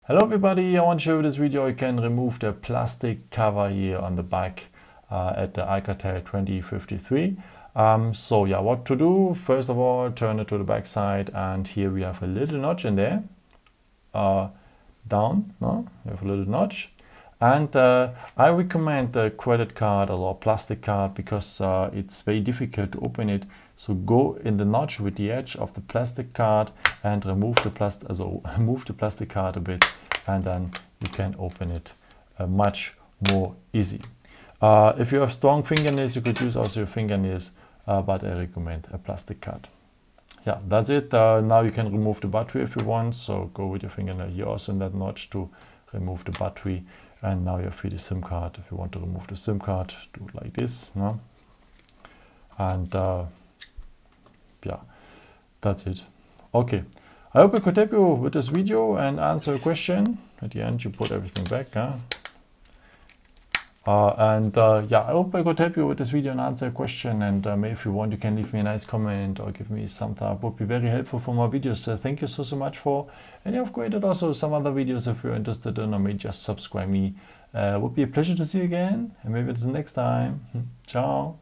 Hello everybody, I want to show you this video. You can remove the plastic cover here on the back at the Alcatel 2053. So yeah, what to do? First of all, turn it to the back side, and here we have a little notch in there. Down, no? We have a little notch. And I recommend the credit card or plastic card because it's very difficult to open it. So go in the notch with the edge of the plastic card and remove the move the plastic card a bit, and then you can open it much more easy. If you have strong fingernails, you could use also your fingernails, but I recommend a plastic card. Yeah, that's it. Now you can remove the battery if you want. So go with your fingernail here also in that notch to remove the battery. And now you have here the SIM card. If you want to remove the SIM card, do it like this, no? And yeah, that's it. Okay, I hope I could help you with this video and answer a question. At the end, you put everything back. Huh? Yeah, I hope I could help you with this video and answer a question. And maybe if you want, you can leave me a nice comment or give me some thumbs up. Would be very helpful for my videos. Thank you so much for. And I've created also some other videos if you're interested in, or maybe just subscribe me. Would be a pleasure to see you again, and maybe until next time. Ciao.